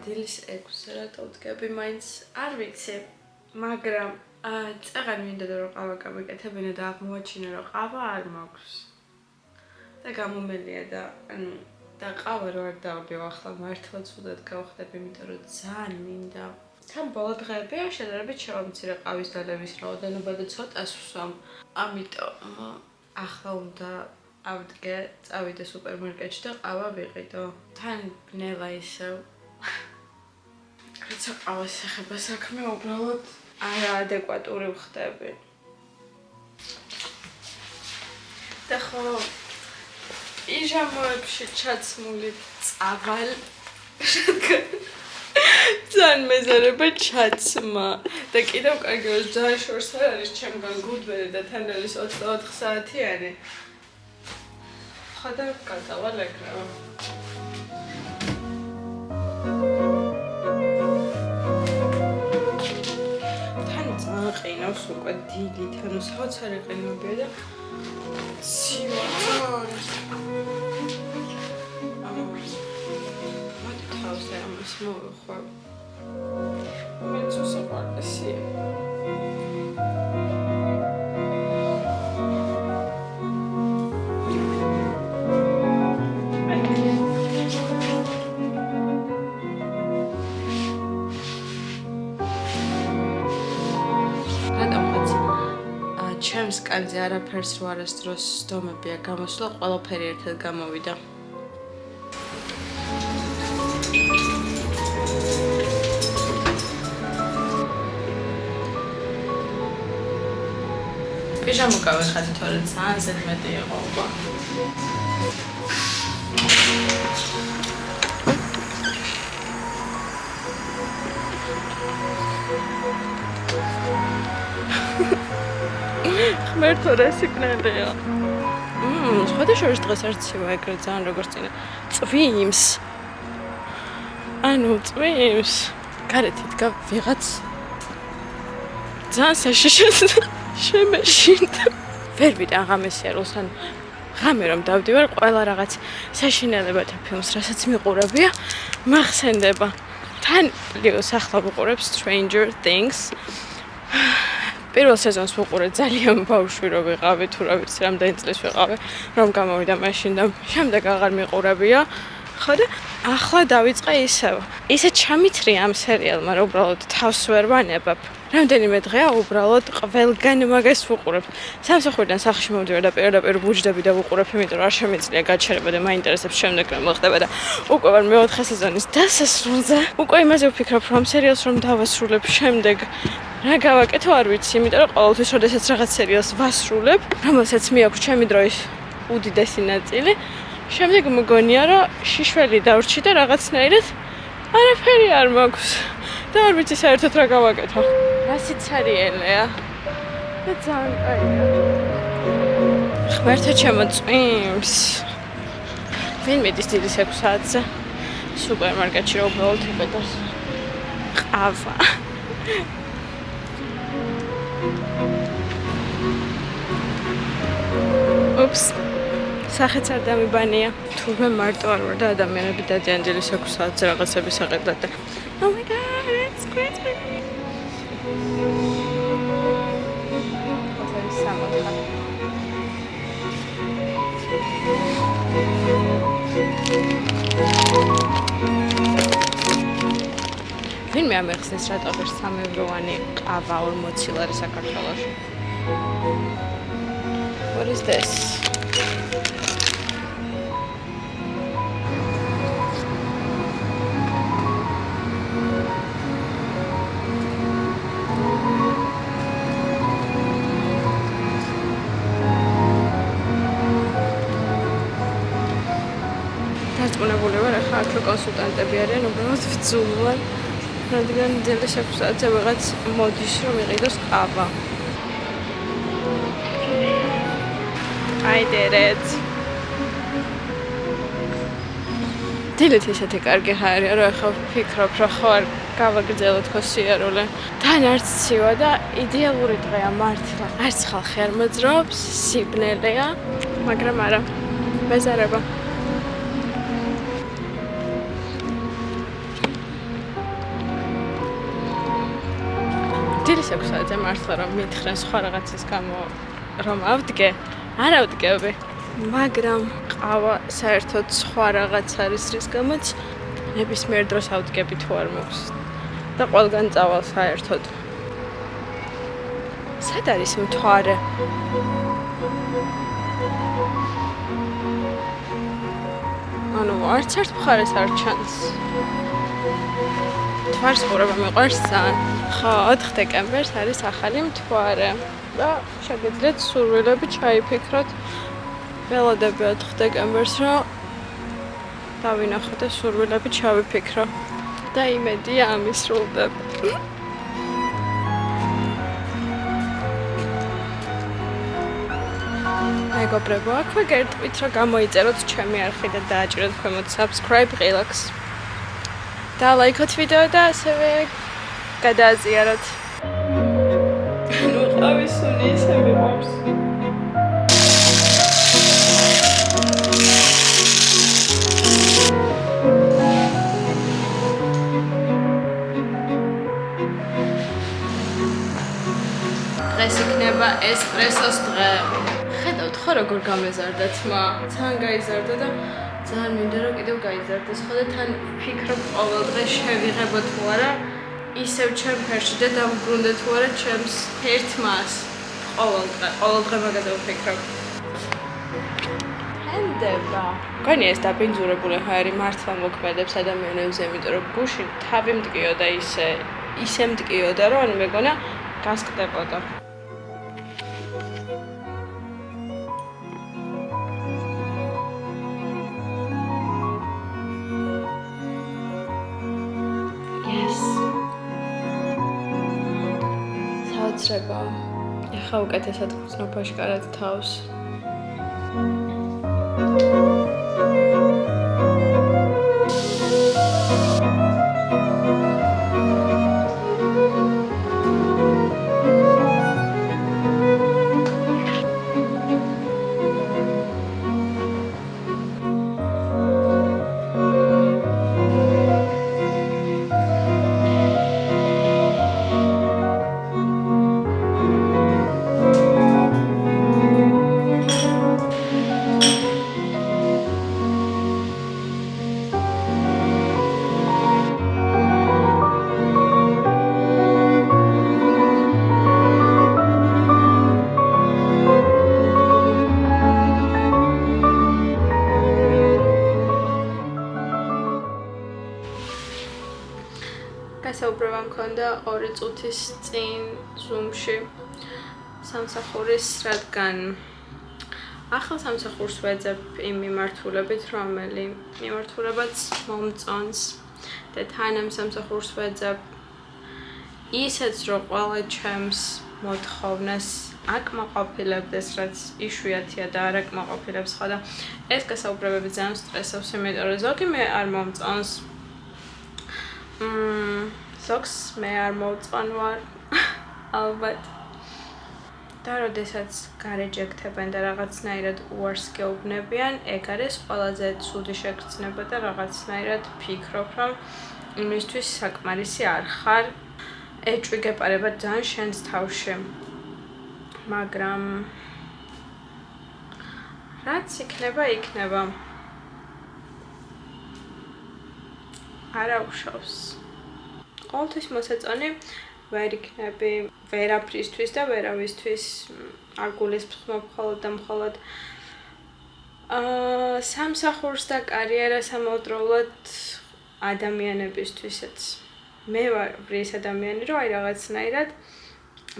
დილის 6-ზე რატო ვდგები მაინც არ ვიცი, მაგრამ წაღან მინდა რომ ყავა გამიკეთებინა და აღმოაჩინა რომ ყავა არ მაქვს. და გამომელია და ანუ და ყავა რო არ დავდივ ახლა მართლაც უდად გავხდები, იმიტომ რომ ძალიან მინდა. თან ბოლო დღეებია შედარებით შევამცირე ყავის დალევის რაოდენობა და ცოტას ვსვამ. ამიტომ ახლა უნდა ავდგე, წავიდე სუპერმარკეტში და ყავა ვიყიდო. თან ბნელა ისევ. როცა ყავას ეხება საქმე, უბრალოდ არაადეკვატური ვხდები. და ხო პიჟამოებში ჩაცმული წავალ ძალიან მეზარება ჩაცმა და კიდევ კარგი რომ ძალიან შორს არ არის ჩემგან გუდველი და თან არის 24 საათიანი. ხოდა გადავალ ეგრევე. თან ძალიან ყინავს უკვე დილით, ანუ საოცარი ყინვებია და ცივა არის. ამას მოვიხარ. მეც უსაყვარლესი. ჩემს კანზე არაფერს რო არასდროს სდომებია გამოსვლა, ყველაფერი ერთად გამოვიდა. პიჟამო გავეხატე თორე ძალიან ზედმეტი იყო უკვე. ღმერთო რა სიკნელია. სხვადასხვა დღეს არ ცივა ეგრე ძალიან როგორც წინა. წვიმს. ანუ წვიმს. გარეთ იდგა ვიღაც ძალიან საშიშად შემეშინდა. ვერ ვიტან ღამეს იარულს, ან ღამე რომ დავდივარ, ყველა რაღაც საშინელებათა ფილმს, რასაც მიყურებია, მახსენდება. თან პლუს ახლა ვიყურებ Stranger Things. პირველ სეზონს ვუყურე ძალიან ბავშვი რო ვიყავი, თუ რა ვიცი, რამდენი წლის ვიყავი, რომ გამოვიდა მაშინ და შემდეგ აღარ მიყურებია. ხო და ახლა დავიწყე ისევ. ისე ჩამithრია ამ სერიალმა, რომ უბრალოდ თავს ვერ ვანებებ. რამდენიმე დღეა უბრალოდ ყველგან მაგას ვუყურებ. სამსახურიდან სახლში მოვდივარ და პირდაპირ ვუჯდები და ვუყურებ, იმიტომ რომ არ შემიძლია გაჩერება და მაინტერესებს შემდეგ რა მოხდება და უკვე ვარ მე-4 სეზონის დასასრულზე. უკვე იმაზე ვფიქრობ, რომ სერიალს რომ დავასრულებ შემდეგ რა გავაკეთო არ ვიცი, იმიტომ რომ ყოველთვის როდესაც რაღაც სერიალს ვასრულებ, რომელსაც მიაქვს ჩემი დროის უდიდესი ნაწილი, შემდეგ მგონია რომ შიშველი დავრჩი და რაღაცნაირად არაფერი არ მაქვს. და არ ვიცი საერთოდ რა გავაკეთო. რა სიცარიელია. და ძალიან კაია. ღმერთო ჩემო წვიმს. ვინ მიდის დილის 6 საათზე? სუპერმარკეტში რა უბრალოდ იბედოს. ყავა. ოპს. სახეც არ დამიბანია. თურმე მარტო არ ვარ და ადამიანები დადიან დილის 6 საათზე რაღაცების აყიდად და Oh my god, it's great. ვინმე ამეხსნის რატო ღირს 3 ევროვანი ყავა 40 ლარი საქართველოში. What is this? დარწმუნებული ვარ, ახლა აქ კონსულტანტები არიან, უბრალოდ ვძულვარ, რადგან დილის 6 საათზე ვიღაც მოდის რომ იყიდოს ყავა. I did it. დილით ისეთი კარგი ჰაერია, რომ ახლა ვფიქრობ, რომ ხო არ გავაგრძელოთ ხო სიარული. თან არც ცივა და იდეალური დღეა მართლა. არც ხალხი არ მოძრაობს, სიბნელეა, მაგრამ არა. მეზარება. დილის 6-ზე მართლა რომ მითხრენ სხვა რაღაცის გამო რომ ავდგე, არ ავდგები. მაგრამ ყავა საერთოდ სხვა რაღაც არის, რის გამოც ნებისმიერ დროს ავდგები თუ არ მაქვს. და ყველგან წავალ საერთოდ. სად არის მთვარე? ანუ არც ერთ მხარეს არ ჩანს. მთვარის ყურება მიყვარს ძალიან. ხო, 4 დეკემბერს არის ახალი მთვარე. და შეგიძლიათ სურვილები ჩაიფიქროთ. ველოდები 4 დეკემბერს, რომ დავინახო და სურვილები ჩავიფიქრო. და იმედია ამისრულდება. მეგობრებო, აქვე გეტყვით, რომ გამოიწეროთ ჩემი არხი და დააჭიროთ ქვემოთ subscribe ყილაკს. და ლაიქოთ ვიდეო და ასევე გადააზიაროთ. ნუ ყავის სუნი ისე მიყვარს. დღეს იქნება ესპრესოს დღე. ხედავთ ხო როგორ გამეზარდა თმა? ძალიან გაიზარდა და ძალიან მინდა რომ კიდევ გაიზარდეს. ხო და თან ვფიქრობ ყოველ დღე შევიღებო თუ არა ისევ ჩემ ფერში და დავუბრუნდე თუ არა ჩემს ერთმას. ყოველ დღე მაგაზე ვფიქრობ. ჰენდება. გონია ეს დაბინძურებული ჰაერი მართლა მოქმედებს ადამიანებს, იმიტომ რომ გუში თავი მტკიო და ისე მტკიოდა რომ ანუ მეგონა გასკდებოდა. საოცრება. ეხა უკეთესად გრძნობ აშკარად თავს. გასაუბრება მქონდა 2 წუთის წინ Zoom-ში სამსახურის, რადგან ახალ სამსახურს ვეძებ იმ მიმართულებით, რომელი მიმართულებაც მომწონს და თან ამ სამსახურს ვეძებ ისეც, რომ ყველა ჩემს მოთხოვნას აკმაყოფილებდეს, რაც იშვიათია და არ აკმაყოფილებს ხო და ეს გასაუბრებები ძალიან სტრესავს, იმიტომ რომ ზოგი მე არ მომწონს. ზოგს მე არ მოვწონ ვარ ალბათ. და როდესაც გარეჯექტებენ და რაღაცნაირად უარს გეუბნებიან, ეგ არის ყველაზე ცუდი შეგრძნება და რაღაცნაირად ფიქრობ, რომ იმისთვის საკმარისი არ ხარ. ეჭვი გეპარება ძალიან შენს თავში. მაგრამ რაც იქნება. არა უშავს. ყოველთვის მოსაწონი ვერ იქნები ვერაფრისთვის და ვერავისთვის არ გულისხმობ მხოლოდ და მხოლოდ სამსახურს და კარიერას ამავდროულად ადამიანებისთვისაც. მე ვარ ის ადამიანი, რომ აი რაღაცნაირად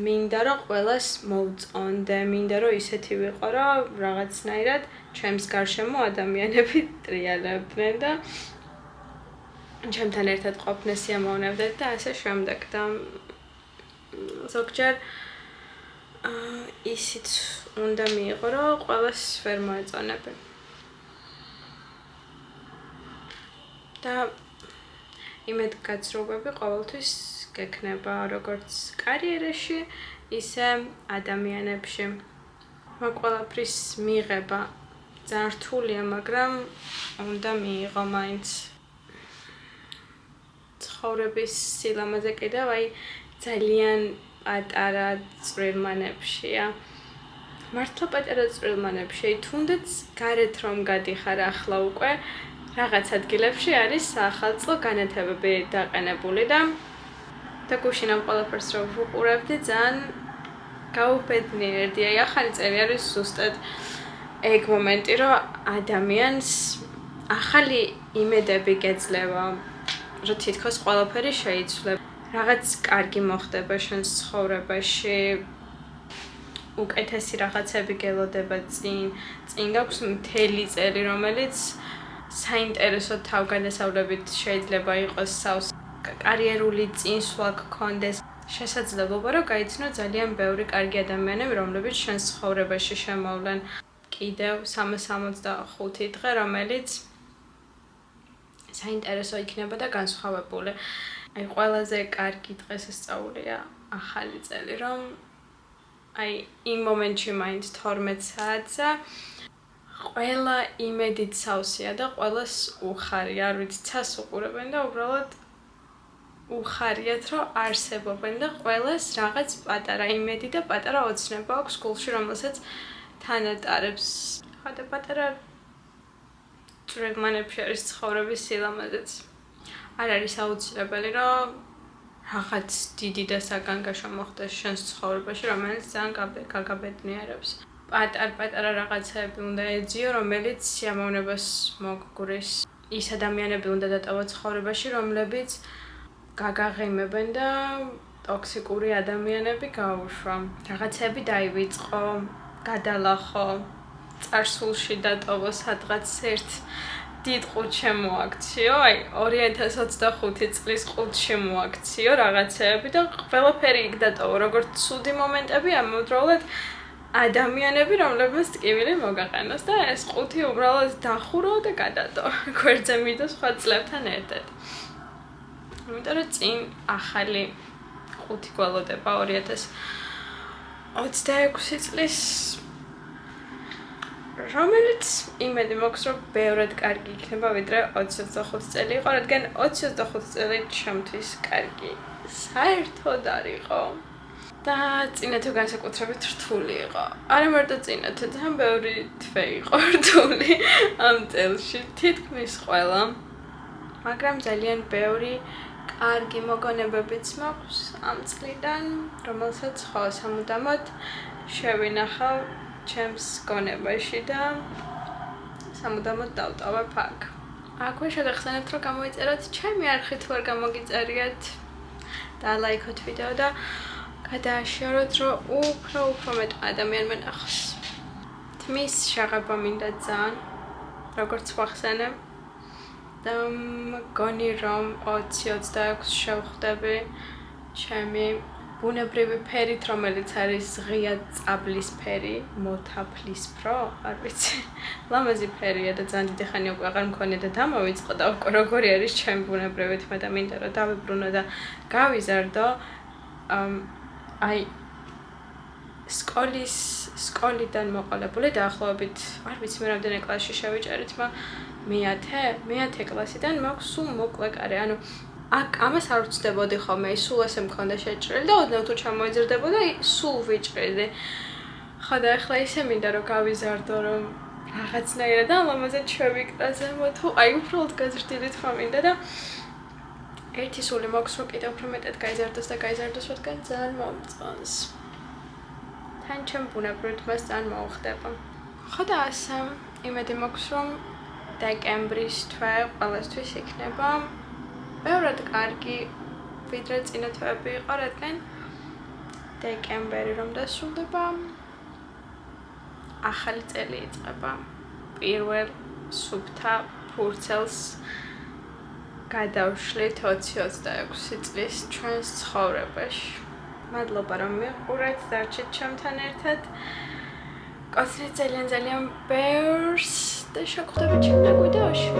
მინდა რომ ყველას მოვწონდე, მინდა რომ ისეთი ვიყო, რომ რაღაცნაირად ჩემს გარშემო ადამიანები ტრიალებდნენ და ჩემთან ერთად ყოფნეს სიამოვნებდნენ და ასე შემდეგ და ზოგჯერ ისიც უნდა მიიღო, რომ ყველას ვერ მოეწონები. და იმედგაცრუებები ყოველთვის გექნება როგორც კარიერაში, ისე ადამიანებში. მაგ ყველაფრის მიღება ძალიან რთულია, მაგრამ უნდა მიიღო მაინც. ცხოვრების სილამაზე კიდევ აი ძალიან პატარა წვრილმანებშია. მართლა პატარა წვრილმანებში, თუნდაც გარეთ რომ გადიხარ ახლა უკვე რაღაც ადგილებში არის საახალწლო განათებები დაყენებული და გუშინ ამ ყველაფერს რომ ვუყურებდი ძალიან გაუბედნიერდი. ახალი წელი არის ზუსტად ეგ მომენტი, რომ ადამიანს ახალი იმედები გეძლევა, რომ თითქოს ყველაფერი შეიცვლება. რაღაც კარგი მოხდება შენს ცხოვრებაში, უკეთესი რაღაცები გელოდება წინ გაქვს მთელი წელი, რომელიც საინტერესო თავგადასავლებით შეიძლება იყოს სავს კარიერული წინსვლა გქონდეს. შესაძლებლობა რომ გაიცნო ძალიან ბევრი კარგი ადამიანები, რომლებიც შენს ცხოვრებაში შემოვლენ. კიდევ 365 დღე, რომელიც საინტერესო იქნება და განსხვავებული. აი ყველაზე კარგი დღესასწაულია ახალი წელი, რომ აი იმ მომენტში მაინც 12 საათსა ყველა იმედით სავსეა და ყველას უხარია, არ ვიცი, ცას უყურებენ და უბრალოდ უხარიათ, რომ არსებობენ და ყველას რაღაც პატარა იმედი და პატარა ოცნება აქვს გულში, რომელსაც თანატარებს. ხოდა პატარა წვრილმანებში არის ცხოვრების სილამაზეც. არ არის აუცილებელი, რომ რაღაც დიდი და საგანგაშო მოხდეს შენს ცხოვრებაში, რომელიც ძალიან გაგაბედნიერებს. პატარ-პატარა რაღაცები უნდა ეძიო, რომელიც სიამოვნებას მოგგრის. ის ადამიანები უნდა დატოვა ცხოვრებაში, რომლებიც გაგაღიმებენ და ტოქსიკური ადამიანები გაუშვა. რაღაცები დაივიწყო, გადალახო, წარსულში დატოვო სადღაც ერთ დიდ ყუთში მოაქციო, აი 2025 წლის ყუთში მოაქციო რაღაცეები და ყველაფერი იქ დატოვო, როგორც ცუდი მომენტები, ამავდროულად ადამიანები, რომლებიც ტკივილი მოგაყენოს და ეს ყუთი უბრალოდ დახურო და გადადო. გვერდზე მიდო სხვა წლებთან ერთად. იმიტომ რომ წინ ახალი ყუთი გველოდება 2026 წლის, რომელიც იმედი მაქვს, რომ ბევრად კარგი იქნება, ვიდრე 2025 წელი იყო, რადგან 2025 წელი ჩემთვის კარგი საერთოდ არ იყო. და წინათო განსაკუთრებით რთული იყო. არა მარტო წინათო, ძალიან ბევრი თვე იყო რთული ამ წელში, თითქმის ყველა. მაგრამ ძალიან ბევრი კარგი მოგონებებიც მაქვს ამ წლიდან, რომელსაც ხო სამუდამოდ შევინახავ ჩემს გონებაში და სამუდამოდ დავტოვებ აქ. აქვე შეგახსენებთ, რომ გამოიწეროთ ჩემი არხი თუ არ გამოგიწერიათ და ლაიქოთ ვიდეო და გადააშიაროთ, რომ უფრო მეტ ადამიანმა ნახოს. თმის შეღება მინდა ძალიან, როგორც ვახსენებ. და მგონი რომ 2026 შევხვდები ჩემი ბუნებრივი ფერით, რომელიც არის ღია წაბლის ფერი, მოთაფლისფრო, არ ვიცი. ლამაზი ფერია და ძალიან დიდი ხანი უკვე აღარ მქონია და დამოვიწყო და უკვე როგორი არის ჩემი ბუნებრივი თმა და მინდა რომ დავიბრუნო და გავიზარდო. აი სკოლიდან მოყოლებული დაახლოებით, არ ვიცი მე რამდენი კლასში შევიჭერით, მე-10 კლასიდან მაქვს სულ მოკლე კარი. ანუ ამას არ ვწდებოდი ხოლმე, სულ ესე მქონდა შეჭრილი და ოდნავ თუ ჩამოიზრდებოდა, სულ ვიჭრილი. ხო და ახლა ისე მინდა რომ გავიზარდო, რომ რაღაცნაირად ლამაზად შევიკრა ზემოთ, თუ აი უბრალოდ გაზრდილი თქმა მინდა და ერთი სული მაქვს, რომ კიდევ უფრო მეტად გაიზარდოს, რადგან ძალიან მომწონს. თან ჩემ ბუნებრივ თმას ძალიან მოუხდება. ხო და ასე იმედი მაქვს, რომ დეკემბრის თვე ყველასთვის იქნება ბევრად კარგი, ვიდრე წინა თვეები იყო, რადგან დეკემბერი რომ დასრულდება, ახალი წელი იწყება. პირველ სუფთა ფურცელს გადავშლით 2026 წლის ჩვენს ცხოვრებაში. მადლობა რომ მიყურეთ, დარჩით ჩემთან ერთად. გაცნით ძალიან ბევრს და შეგხვდებით შემდეგ ვიდეოში.